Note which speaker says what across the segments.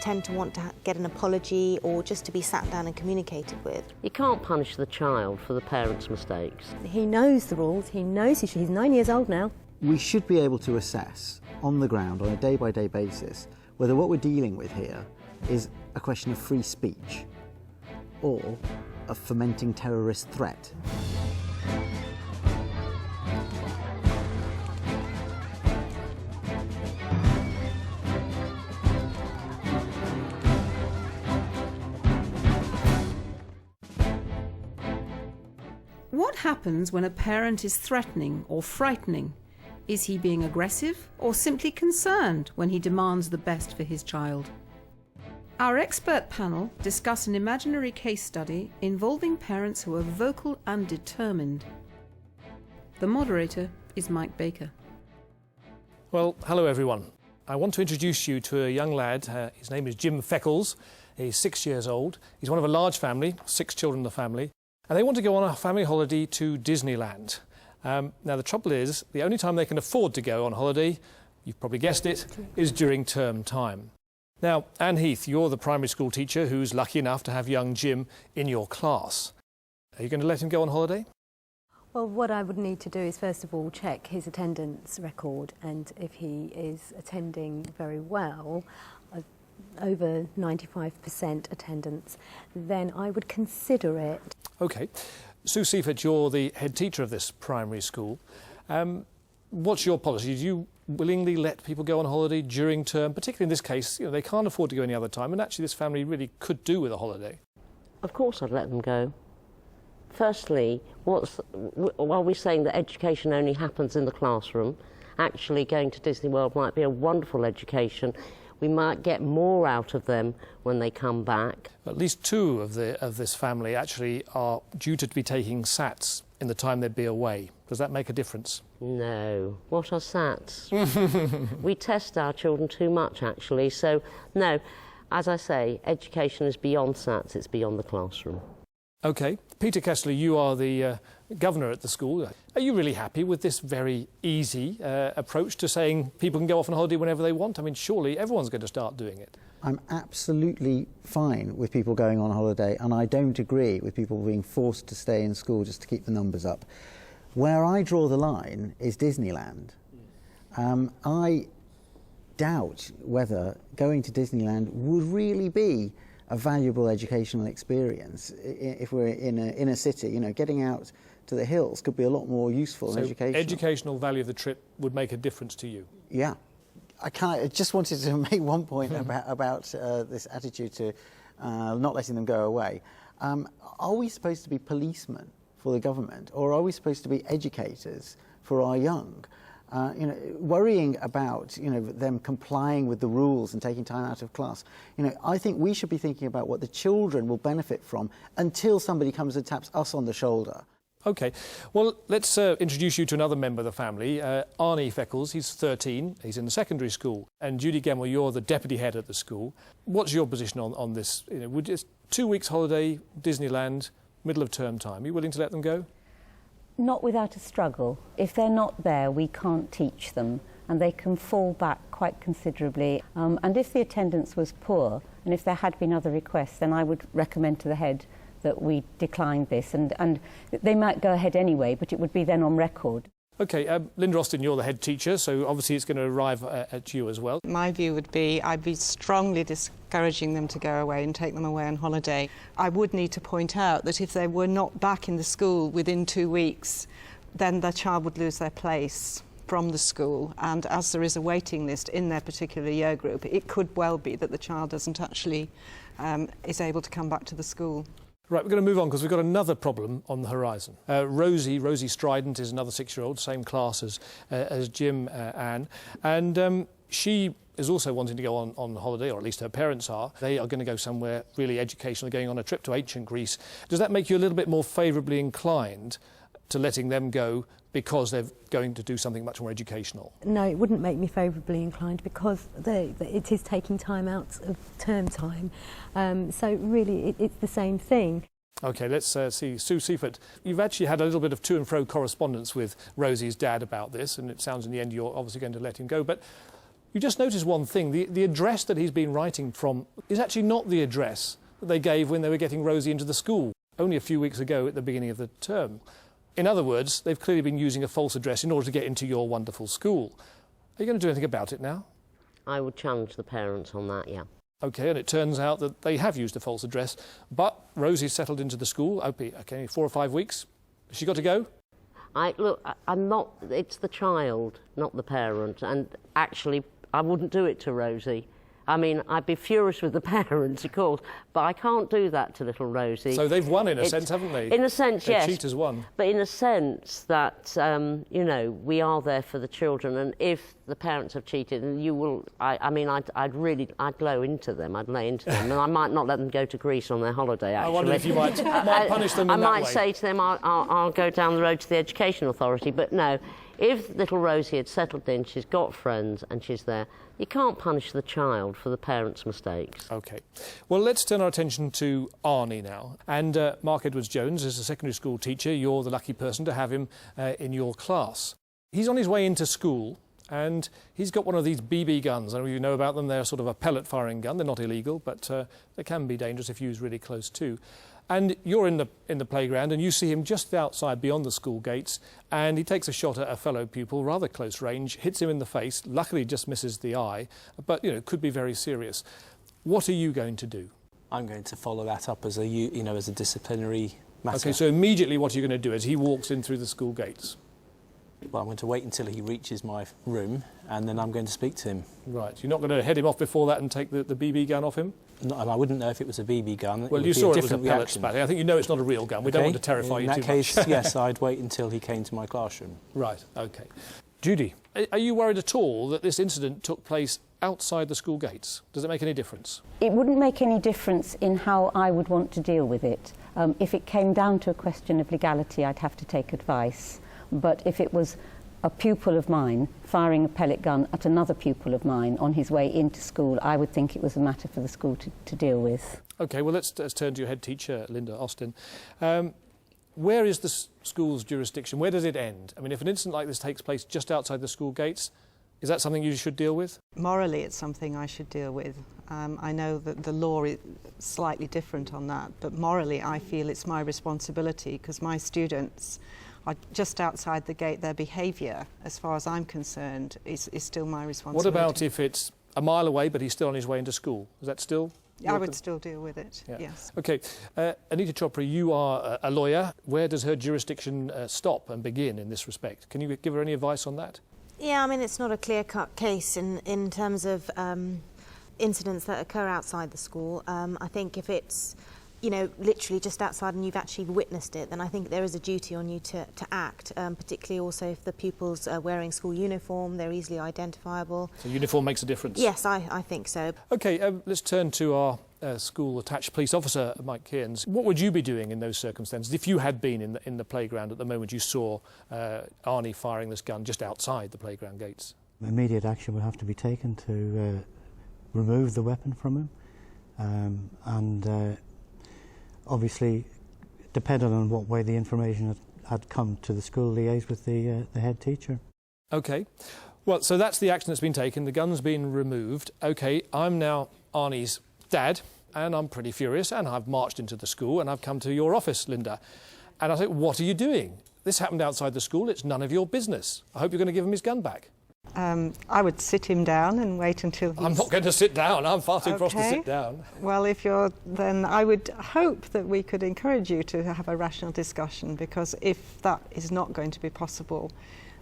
Speaker 1: tend to want to get an apology or just to be sat down and communicated with.
Speaker 2: You can't punish the child for the parents' mistakes.
Speaker 3: He knows the rules, he knows he's 9 years old now.
Speaker 4: We should be able to assess on the ground on a day-by-day basis whether what we're dealing with here is a question of free speech or a fomenting terrorist threat.
Speaker 5: What happens when a parent is threatening or frightening? Is he being aggressive or simply concerned when he demands the best for his child? Our expert panel discuss an imaginary case study involving parents who are vocal and determined. The moderator is Mike Baker.
Speaker 6: Well, hello everyone. I want to introduce you to a young lad. His name is Jim Feckles. He's 6 years old. He's one of a large family, 6 children in the family. And they want to go on a family holiday to Disneyland. Now, the trouble is, the only time they can afford to go on holiday, you've probably guessed it, is during term time. Now, Anne Heath, you're the primary school teacher who's lucky enough to have young Jim in your class. Are you going to let him go on holiday?
Speaker 3: Well, what I would need to do is first of all check his attendance record, and if he is attending very well, over 95% attendance, then I would consider it. OK. Sue Seifert, you're the head teacher of this primary school. What's your policy? Do you willingly let people go on holiday during term? Particularly in this case, you know, they can't afford to go any other time, and actually this family really could do with a holiday.
Speaker 2: Of course I'd let them go. Firstly, while we're saying that education only happens in the classroom, actually going to Disney World might be a wonderful education. We might get more out of them when they come back.
Speaker 6: At least 2 of this family actually are due to be taking SATs in the time they'd be away. Does that make a difference?
Speaker 2: No. What are SATs? We test our children too much, actually. So, no, as I say, education is beyond SATs, it's beyond the classroom. OK. Peter Kessler, you are the governor at the school. Are you really happy with this very easy approach to saying people can go off on holiday whenever they want? I mean, surely everyone's going to start doing it.
Speaker 4: I'm absolutely fine with people going on holiday, and I don't agree with people being forced to stay in school just to keep the numbers up. Where I draw the line is Disneyland. I doubt whether going to Disneyland would really be a valuable educational experience. If we're in a city, you know, getting out to the hills could be a lot more useful and educational.
Speaker 6: Educational value of the trip would make a difference to you?
Speaker 4: Yeah. I just wanted to make one point about this attitude to not letting them go away. Are we supposed to be policemen for the government, or are we supposed to be educators for our young? You know, worrying about, you know, them complying with the rules and taking time out of class. You know, I think we should be thinking about what the children will benefit from until somebody comes and taps us on the shoulder.
Speaker 6: OK. Well, let's introduce you to another member of the family, Arnie Feckles. He's 13. He's in the secondary school. And Judy Gemmell, you're the deputy head at the school. What's your position on this? You know, would just 2 weeks holiday, Disneyland, middle of term time. Are you willing to let them go?
Speaker 7: Not without a struggle. If they're not there, we can't teach them, and they can fall back quite considerably. And if the attendance was poor, and if there had been other requests, then I would recommend to the head that we declined this, and they might go ahead anyway, but it would be then on record.
Speaker 6: OK, Linda Austin, you're the head teacher, so obviously it's going to arrive at you as well.
Speaker 8: My view would be I'd be strongly discouraging them to go away and take them away on holiday. I would need to point out that if they were not back in the school within 2 weeks, then their child would lose their place from the school, and as there is a waiting list in their particular year group, it could well be that the child doesn't actually is able to come back to the school.
Speaker 6: Right, we're going to move on because we've got another problem on the horizon. Rosie Strident is another 6-year-old, same class as Jim, Anne, and she is also wanting to go on holiday, or at least her parents are. They are going to go somewhere really educational, going on a trip to ancient Greece. Does that make you a little bit more favourably inclined to letting them go because they're going to do something much more educational?
Speaker 3: No, it wouldn't make me favourably inclined because it is taking time out of term time. So really, it's the same thing.
Speaker 6: OK, let's see. Sue Seifert, you've actually had a little bit of to and fro correspondence with Rosie's dad about this, and it sounds in the end you're obviously going to let him go. But You just notice one thing, the address that he's been writing from is actually not the address that they gave when they were getting Rosie into the school, only a few weeks ago at the beginning of the term. In other words, they've clearly been using a false address in order to get into your wonderful school. Are you going to do anything about it now?
Speaker 2: I would challenge the parents on that, yeah.
Speaker 6: OK, and it turns out that they have used a false address, but Rosie's settled into the school, OK, 4 or 5 weeks. Has she got to go?
Speaker 2: I'm not, it's the child, not the parent, and actually I wouldn't do it to Rosie. I mean, I'd be furious with the parents, of course, but I can't do that to little Rosie.
Speaker 6: So they've won in a sense, haven't they?
Speaker 2: In a sense, yes.
Speaker 6: The cheaters won.
Speaker 2: But in a sense that, you know, we are there for the children, and if the parents have cheated, and you will, I'd blow into them, I'd lay into them, and I might not let them go to Greece on their holiday, actually.
Speaker 6: I wonder if you might punish them in that way.
Speaker 2: I might say to them, I'll go down the road to the Education Authority, but no. If little Rosie had settled in, she's got friends and she's there, you can't punish the child for the parents' mistakes.
Speaker 6: OK. Well, let's turn our attention to Arnie now. And Mark Edwards-Jones is a secondary school teacher. You're the lucky person to have him in your class. He's on his way into school and he's got one of these BB guns. I don't know if you know about them. They're sort of a pellet-firing gun. They're not illegal, but they can be dangerous if used really close to. And you're in the playground and you see him just outside beyond the school gates and he takes a shot at a fellow pupil, rather close range, hits him in the face, luckily just misses the eye, but, you know, could be very serious. What are you going to do?
Speaker 9: I'm going to follow that up as a disciplinary matter.
Speaker 6: OK, so immediately what are you going to do as he walks in through the school gates?
Speaker 9: Well, I'm going to wait until he reaches my room and then I'm going to speak to him.
Speaker 6: Right, you're not going to head him off before that and take the BB gun off him?
Speaker 9: No, I wouldn't know if it was a BB gun.
Speaker 6: Well, you saw it was a pellet spatting. I think you know it's not a real gun. We don't want to terrify you too much.
Speaker 9: In that case, yes, I'd wait until he came to my classroom.
Speaker 6: Right, OK. Judy, are you worried at all that this incident took place outside the school gates? Does it make any difference?
Speaker 7: It wouldn't make any difference in how I would want to deal with it. If it came down to a question of legality, I'd have to take advice. But if it was a pupil of mine firing a pellet gun at another pupil of mine on his way into school, I would think it was a matter for the school to deal with. OK,
Speaker 6: well, let's turn to your head teacher, Linda Austin. Where is the school's jurisdiction? Where does it end? I mean, if an incident like this takes place just outside the school gates, is that something you should deal with?
Speaker 8: Morally, it's something I should deal with. I know that the law is slightly different on that, but morally I feel it's my responsibility because my students are just outside the gate. Their behaviour, as far as I'm concerned, is still my responsibility.
Speaker 6: What about if it's a mile away but he's still on his way into school? Is that still...
Speaker 8: I would still deal with it, yeah. Yes.
Speaker 6: OK. Anita Chopra, you are a lawyer. Where does her jurisdiction stop and begin in this respect? Can you give her any advice on that?
Speaker 1: Yeah, I mean, it's not a clear-cut case in terms of incidents that occur outside the school. I think if it's, you know, literally just outside and you've actually witnessed it, then I think there is a duty on you to act, particularly also if the pupils are wearing school uniform, they're easily identifiable.
Speaker 6: So uniform makes a difference?
Speaker 1: Yes, I think so. OK,
Speaker 6: let's turn to our school-attached police officer, Mike Kearns. What would you be doing in those circumstances if you had been in the playground at the moment you saw Arnie firing this gun just outside the playground gates?
Speaker 10: Immediate action would have to be taken to remove the weapon from him and obviously, depending on what way the information had come to the school, liaise with the head teacher.
Speaker 6: OK. Well, so that's the action that's been taken. The gun's been removed. OK, I'm now Arnie's dad, and I'm pretty furious, and I've marched into the school, and I've come to your office, Linda. And I say, what are you doing? This happened outside the school. It's none of your business. I hope you're going to give him his gun back.
Speaker 8: I would sit him down and wait until he's...
Speaker 6: I'm not going to sit down. I'm far too cross to sit down.
Speaker 8: Well, then I would hope that we could encourage you to have a rational discussion, because if that is not going to be possible,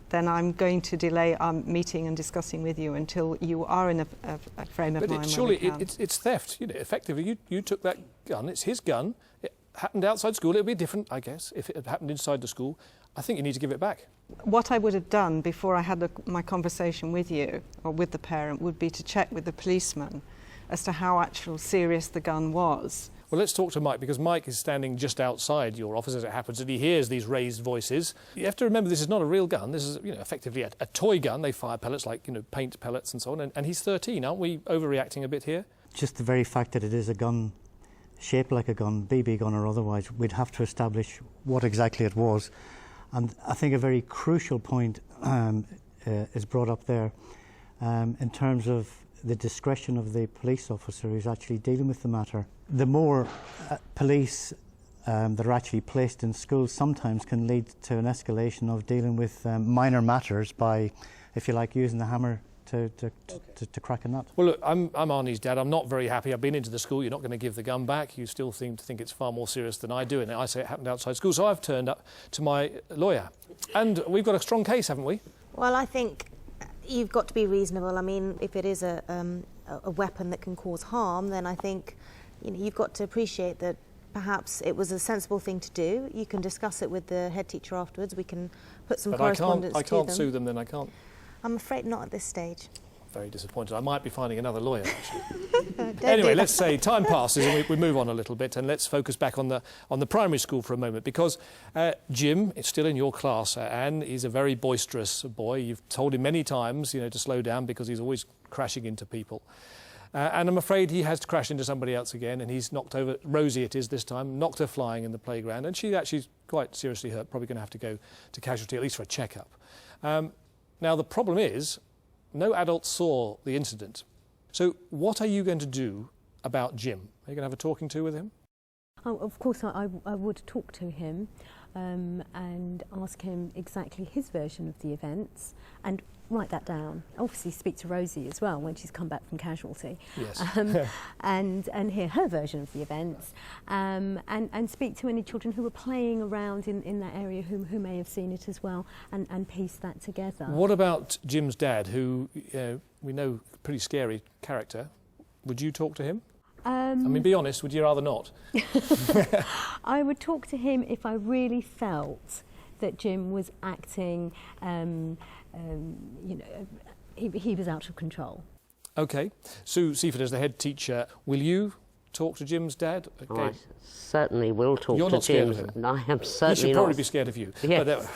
Speaker 8: then I'm going to delay our meeting and discussing with you until you are in a frame of mind.
Speaker 6: But surely it's theft. You know, effectively, you took that gun. It's his gun. It happened outside school. It would be different, I guess, if it had happened inside the school. I think you need to give it back.
Speaker 8: What I would have done before I had my conversation with you or with the parent would be to check with the policeman as to how actual serious the gun was.
Speaker 6: Well, let's talk to Mike, because Mike is standing just outside your office as it happens, and he hears these raised voices. You have to remember this is not a real gun. This is, you know, effectively a toy gun. They fire pellets like, you know, paint pellets and so on. And he's 13. Aren't we overreacting a bit here?
Speaker 10: Just the very fact that it is a gun shaped like a gun, BB gun or otherwise, we'd have to establish what exactly it was. And I think a very crucial point is brought up there. in terms of the discretion of the police officer who's actually dealing with the matter. The more police that are actually placed in schools sometimes can lead to an escalation of dealing with minor matters by, if you like, using the hammer to crack a nut.
Speaker 6: Well, look, I'm Arnie's dad. I'm not very happy. I've been into the school. You're not going to give the gun back. You still seem to think it's far more serious than I do, and I say it happened outside school. So I've turned up to my lawyer. And we've got a strong case, haven't we?
Speaker 1: Well, I think you've got to be reasonable. I mean, if it is a weapon that can cause harm, then I think you've got to appreciate that perhaps it was a sensible thing to do. You can discuss it with the head teacher afterwards. We can put some correspondence to them.
Speaker 6: I can't sue them, then I can't.
Speaker 1: I'm afraid not at this stage.
Speaker 6: Very disappointed. I might be finding another lawyer, actually. Anyway, let's say time passes and we move on a little bit, and let's focus back on the primary school for a moment, because Jim is still in your class, and he's a very boisterous boy. You've told him many times, to slow down because he's always crashing into people. And I'm afraid he has to crash into somebody else again, and he's knocked over, Rosie it is this time, knocked her flying in the playground, and she's actually quite seriously hurt, probably going to have to go to casualty, at least for a checkup. Now, the problem is, no adults saw the incident. So what are you going to do about Jim? Are you going to have a talking to with him?
Speaker 3: Oh, of course, I would talk to him and ask him exactly his version of the events and write that down. Obviously speak to Rosie as well when she's come back from casualty.
Speaker 6: Yes.
Speaker 3: And hear her version of the events and speak to any children who were playing around in that area who may have seen it as well and piece that together.
Speaker 6: What about Jim's dad, who we know pretty scary character? Would you talk to him? I mean, be honest, would you rather not?
Speaker 3: I would talk to him if I really felt that Jim was acting, he was out of control.
Speaker 6: OK. Sue Seaford, as the head teacher, will you talk to Jim's dad?
Speaker 2: Okay. I certainly will talk
Speaker 6: You're
Speaker 2: to
Speaker 6: not scared
Speaker 2: Jim's.
Speaker 6: of him?
Speaker 2: I am certainly not.
Speaker 6: He should probably be scared of you.
Speaker 2: Yes.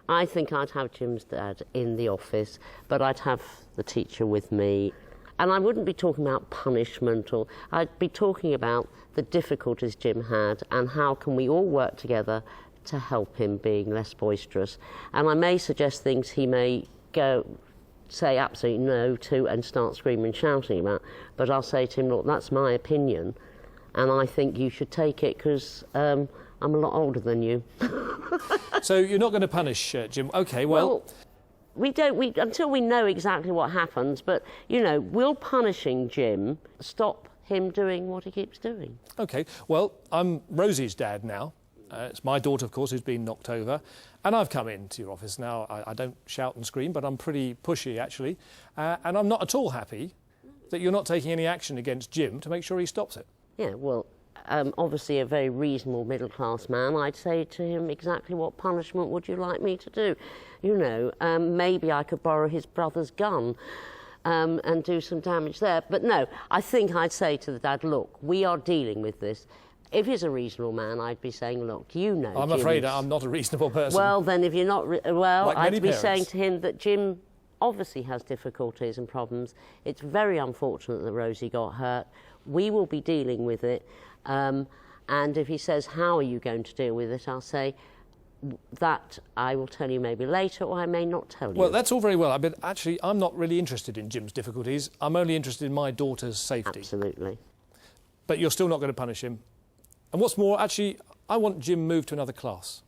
Speaker 2: I think I'd have Jim's dad in the office, but I'd have the teacher with me. And I wouldn't be talking about punishment, or I'd be talking about the difficulties Jim had and how can we all work together to help him being less boisterous. And I may suggest things he may say absolutely no to and start screaming and shouting about, but I'll say to him, look, that's my opinion, and I think you should take it because I'm a lot older than you.
Speaker 6: So you're not going to punish Jim? OK, well
Speaker 2: we don't, until we know exactly what happens, but, will punishing Jim stop him doing what he keeps doing? OK, well, I'm Rosie's dad now. It's my daughter, of course, who's been knocked over. And I've come into your office now. I don't shout and scream, but I'm pretty pushy, actually. And I'm not at all happy that you're not taking any action against Jim to make sure he stops it. Yeah, well, obviously a very reasonable middle-class man, I'd say to him exactly what punishment would you like me to do? Maybe I could borrow his brother's gun and do some damage there. But no, I think I'd say to the dad, look, we are dealing with this. If he's a reasonable man, I'd be saying, look,
Speaker 6: I'm afraid I'm not a reasonable person.
Speaker 2: Well, then if you're not...
Speaker 6: like
Speaker 2: I'd be
Speaker 6: parents.
Speaker 2: saying to him that Jim obviously has difficulties and problems. It's very unfortunate that Rosie got hurt. We will be dealing with it. And if he says, how are you going to deal with it, I'll say, that I will tell you maybe later, or I may not tell you.
Speaker 6: Well, that's all very well. But actually, I'm not really interested in Jim's difficulties. I'm only interested in my daughter's safety.
Speaker 2: Absolutely.
Speaker 6: But you're still not going to punish him. And what's more, actually, I want Jim moved to another class.